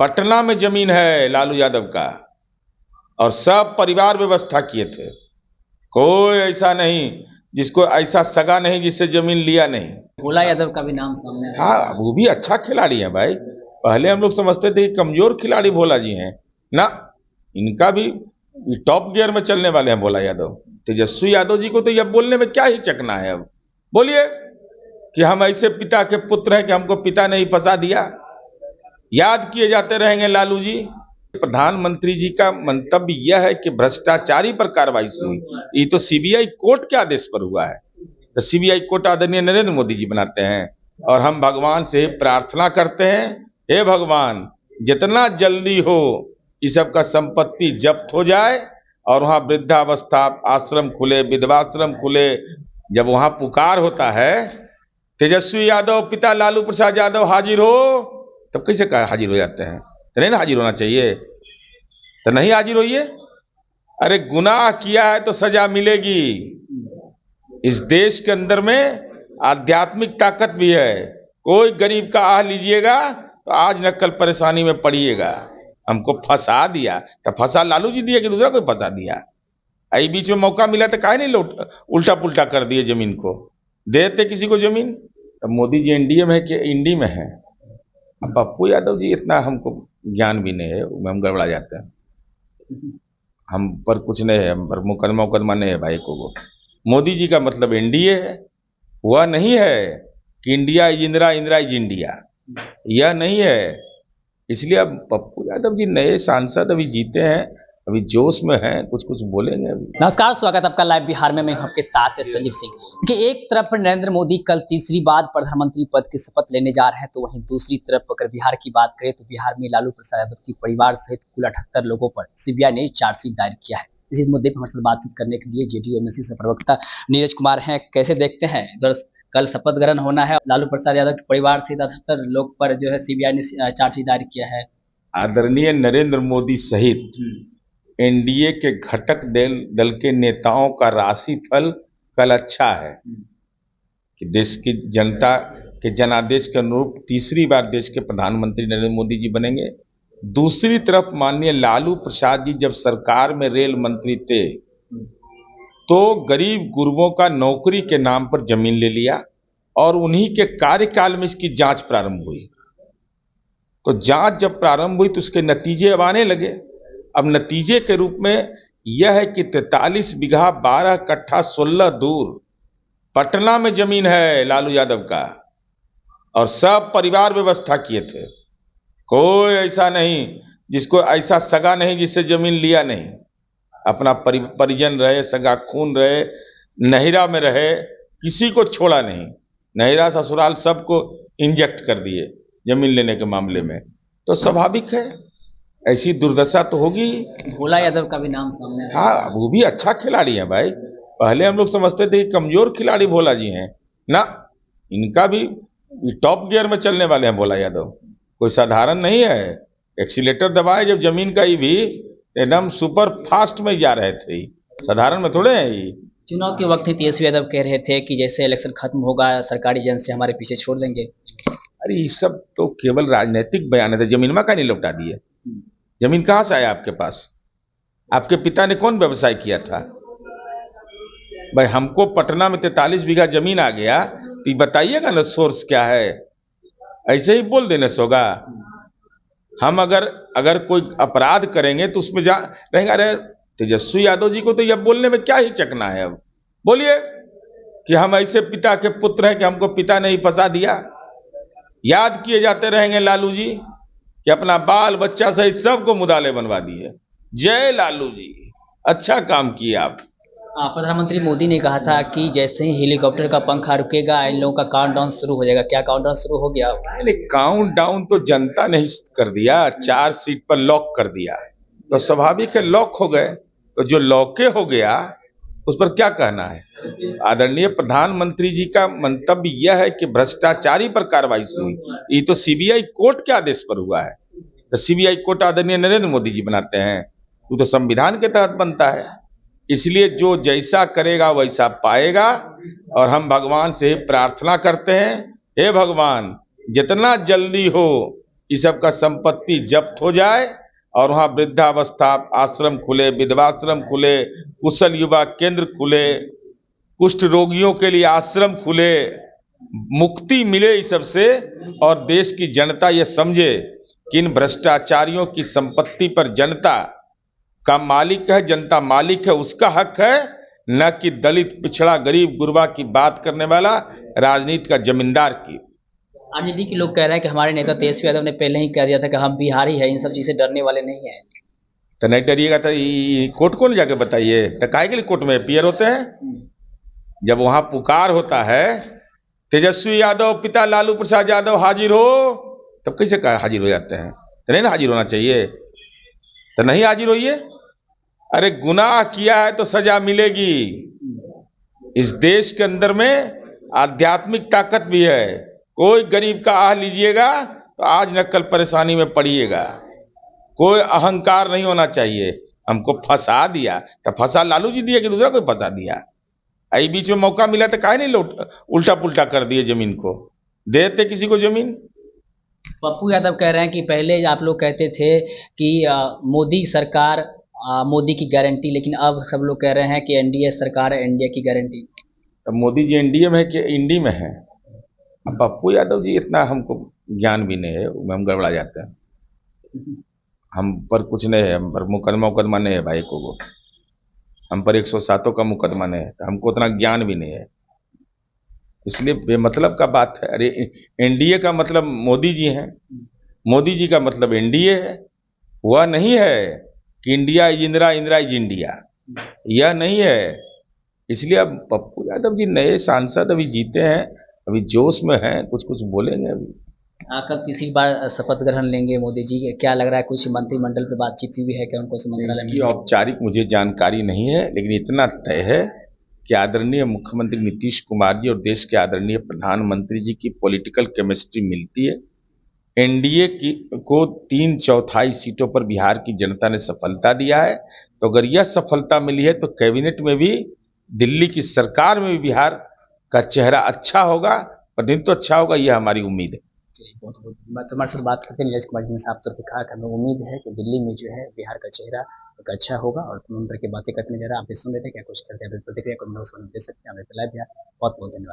पटना में जमीन है लालू यादव का और सब परिवार व्यवस्था किए थे। कोई ऐसा नहीं जिसको ऐसा सगा नहीं जिससे जमीन लिया नहीं। भोला यादव का भी नाम सामने आया। हाँ, वो भी अच्छा खिलाड़ी है भाई। पहले हम लोग समझते थे कि कमजोर खिलाड़ी भोला जी हैं ना, इनका भी टॉप गियर में चलने वाले हैं भोला यादव। तेजस्वी यादव जी को तो यह बोलने में क्या ही चकना है। अब बोलिए कि हम ऐसे पिता के पुत्र हैं कि हमको पिता ने ही फंसा दिया। याद किए जाते रहेंगे लालू जी। प्रधानमंत्री जी का मंतव्य यह है कि भ्रष्टाचारी पर कार्रवाई हुई। ये तो सीबीआई कोर्ट के आदेश पर हुआ है। तो सीबीआई कोर्ट आदरणीय नरेंद्र मोदी जी बनाते हैं और हम भगवान से प्रार्थना करते हैं, हे भगवान जितना जल्दी हो इस सब का संपत्ति जब्त हो जाए और वहां वृद्धावस्था आश्रम खुले, विधवाश्रम खुले। जब वहां पुकार होता है तेजस्वी यादव पिता लालू प्रसाद यादव हाजिर हो, तब कैसे हाजिर हो जाते हैं? तो नहीं ना हाजिर होना चाहिए, तो नहीं हाजिर होइए। अरे गुनाह किया है तो सजा मिलेगी। इस देश के अंदर में आध्यात्मिक ताकत भी है। कोई गरीब का आह लीजिएगा तो आज न कल परेशानी में पड़िएगा। हमको फंसा दिया तो फंसा लालू जी दिया कि दूसरा कोई फंसा दिया? आई बीच में मौका मिला तो काहे नहीं उल्टा पुल्टा कर दिए जमीन को, देते किसी को जमीन। तो मोदी जी एनडीए में है कि इंडी में है? अब पप्पू यादव जी इतना हमको ज्ञान भी नहीं है, हम गड़बड़ा जाते हैं। हम पर कुछ नहीं है, हम पर मुकदमा नहीं है भाई को। मोदी जी का मतलब एनडीए है, वह नहीं है कि India is Indira, Indira is India, यह नहीं है। इसलिए अब पप्पू यादव जी नए सांसद अभी जीते हैं, अभी जोश में हैं, कुछ कुछ बोलेंगे अभी। नमस्कार, स्वागत आपका लाइव बिहार में। मैं आपके साथ संजीव सिंह। कि एक तरफ नरेंद्र मोदी कल तीसरी बार प्रधानमंत्री पद की शपथ लेने जा रहे हैं, तो वहीं दूसरी तरफ अगर बिहार की बात करें तो बिहार में लालू प्रसाद यादव की परिवार सहित कुल 78 लोगों पर सीबीआई ने चार्जशीट दायर किया है। इसी मुद्दे पर हमारे साथ बातचीत करने के लिए जेडीयू एमएनसी से प्रवक्ता नीरज कुमार हैं। कैसे देखते हैं, कल शपथ ग्रहण होना है, लालू प्रसाद यादव के परिवार सहित 78 लोग पर जो है सीबीआई ने चार्जशीट दायर किया है। आदरणीय नरेंद्र मोदी सहित एनडीए के घटक दल के नेताओं का राशिफल कल अच्छा है कि देश की जनता के जनादेश के अनुरूप तीसरी बार देश के प्रधानमंत्री नरेंद्र मोदी जी बनेंगे। दूसरी तरफ माननीय लालू प्रसाद जी जब सरकार में रेल मंत्री थे तो गरीब गुरबों का नौकरी के नाम पर जमीन ले लिया और उन्हीं के कार्यकाल में इसकी जांच प्रारंभ हुई। तो जांच जब प्रारंभ हुई तो उसके नतीजे अब आने लगे। अब नतीजे के रूप में यह है कि 43 बीघा 12 कट्ठा 16 दूर पटना में जमीन है लालू यादव का और सब परिवार व्यवस्था किए थे। कोई ऐसा नहीं जिसको ऐसा सगा नहीं जिससे जमीन लिया नहीं। अपना परिजन रहे, सगा खून रहे, नहिरा में रहे, किसी को छोड़ा नहीं। नहिरा ससुराल सबको इंजेक्ट कर दिए जमीन लेने के मामले में। तो स्वाभाविक है ऐसी दुर्दशा तो होगी। भोला यादव का भी नाम सामने आया। हाँ, वो भी अच्छा खिलाड़ी है भाई। पहले हम लोग समझते थे कि कमजोर खिलाड़ी भोला जी हैं ना, इनका भी टॉप गियर में चलने वाले हैं भोला यादव। कोई साधारण नहीं है। एक्सीलेटर दबाए जब जमीन का, ही भी एकदम सुपर फास्ट में जा रहे थे, साधारण में थोड़े हैं। ये चुनाव के वक्त ही तेजस्वी यादव कह रहे थे कि जैसे इलेक्शन खत्म होगा सरकारी एजेंसी हमारे पीछे छोड़ देंगे। अरे ये सब तो केवल राजनीतिक बयान है। जमीन में का नहीं लौटा दिए? जमीन कहां से आया आपके पास? आपके पिता ने कौन व्यवसाय किया था भाई? हमको पटना में 43 बीघा जमीन आ गया तो बताइएगा ना सोर्स क्या है। ऐसे ही बोल देने से होगा? हम अगर कोई अपराध करेंगे तो उसमें जा रहेगा। अरे तेजस्वी यादव जी को तो यह बोलने में क्या ही चकना है। अब बोलिए कि हम ऐसे पिता के पुत्र हैं कि हमको पिता ने ही फंसा दिया। याद किए जाते रहेंगे लालू जी कि अपना बाल बच्चा सहित सबको मुदाले बनवा दिए। जय लालू जी, अच्छा काम किए आप। प्रधानमंत्री मोदी ने कहा था कि जैसे ही हेलीकॉप्टर का पंखा रुकेगा इन लोगों का काउंटडाउन शुरू हो जाएगा। क्या काउंटडाउन शुरू हो गया? काउंटडाउन तो जनता ने कर दिया, 4 सीट पर लॉक कर दिया है तो स्वाभाविक है लॉक हो गए। तो जो लॉके हो गया उस पर क्या कहना है? आदरणीय प्रधानमंत्री जी का मंतव्य यह है कि भ्रष्टाचारी पर कार्रवाई हुई। ये तो सीबीआई कोर्ट के आदेश पर हुआ है। तो सीबीआई कोर्ट आदरणीय नरेंद्र मोदी जी बनाते हैं, वो तो संविधान के तहत बनता है। इसलिए जो जैसा करेगा वैसा पाएगा और हम भगवान से प्रार्थना करते हैं, हे भगवान जितना जल्दी हो ये सब का संपत्ति जब्त हो जाए और वहां वृद्धावस्था आश्रम खुले, विधवाश्रम खुले, कुशल युवा केंद्र खुले, कुष्ठ रोगियों के लिए आश्रम खुले, मुक्ति मिले इस सब से, और देश की जनता ये समझे कि इन भ्रष्टाचारियों की संपत्ति पर जनता का मालिक है, जनता मालिक है, उसका हक है, न कि दलित, पिछड़ा, गरीब, गुरबा की बात करने वाला राजनीति का जमींदार की। आरजेडी के लोग कह रहे हैं कि हमारे नेता तेजस्वी यादव ने पहले ही कह दिया था कि हम बिहारी हैं, इन सब चीज़ से डरने वाले नहीं हैं। तो नहीं डरिएगा तो कोर्ट को नहीं जाके बताइए, तो काहे के लिए कोर्ट में पीयर होते हैं? जब वहां पुकार होता है तेजस्वी यादव पिता लालू प्रसाद यादव हाजिर हो, तब कैसे हाजिर हो जाते हैं? तो नहीं ना हाजिर होना चाहिए, तो नहीं हाजिर होइए। अरे गुनाह किया है तो सजा मिलेगी। इस देश के अंदर में आध्यात्मिक ताकत भी है। कोई गरीब का आह लीजिएगा तो आज न कल परेशानी में पड़िएगा। कोई अहंकार नहीं होना चाहिए। हमको फंसा दिया तो फंसा लालू जी दिया कि दूसरा कोई फंसा दिया? आई बीच में मौका मिला तो काहे नहीं उल्टा पुल्टा कर दिए जमीन को? देते किसी को जमीन? पप्पू यादव कह रहे हैं कि पहले आप लोग कहते थे कि मोदी सरकार, मोदी की गारंटी, लेकिन अब सब लोग कह रहे हैं कि एनडीए सरकार है, एनडीए की गारंटी। तो मोदी जी एनडीए में है कि इंडी में है? अब पप्पू यादव जी इतना हमको ज्ञान भी नहीं है, हम गड़बड़ा जाते हैं। हम पर कुछ नहीं है, हम पर मुकदमा नहीं है भाई को, हम पर 107 का मुकदमा नहीं है, तो हमको उतना ज्ञान भी नहीं है, इसलिए बेमतलब का बात है। अरे एनडीए का मतलब मोदी जी हैं, मोदी जी का मतलब एनडीए है। वह नहीं है कि India is Indira, Indira is India, यह नहीं है। इसलिए अब पप्पू यादव जी नए सांसद अभी जीते हैं, अभी जोश में हैं, कुछ कुछ बोलेंगे। अभी कल तीसरी बार शपथ ग्रहण लेंगे मोदी जी, क्या लग रहा है? कुछ मंत्रिमंडल पे बातचीत हुई है क्या उनको? इसकी औपचारिक मुझे जानकारी नहीं है, लेकिन इतना तय है कि आदरणीय मुख्यमंत्री नीतीश कुमार जी और देश के आदरणीय प्रधानमंत्री जी की पॉलिटिकल केमिस्ट्री मिलती है। एनडीए की को 3/4 सीटों पर बिहार की जनता ने सफलता दिया है, तो अगर यह सफलता मिली है तो कैबिनेट में भी, दिल्ली की सरकार में भी बिहार का चेहरा अच्छा होगा, प्रतिनिधित्व अच्छा होगा, यह हमारी उम्मीद है। चलिए, बहुत बहुत धन्यवाद। तुम्हारे साथ बात करके नीरज कुमार जी ने साफ तौर पर कहा कि हमें उम्मीद है कि दिल्ली में जो है बिहार का चेहरा एक अच्छा होगा, और तमाम तरह की बातें करते नजर आप भी सुन रहे थे, क्या कुछ करते हैं प्रतिक्रिया को दे सकते हैं हमें। बहुत बहुत धन्यवाद।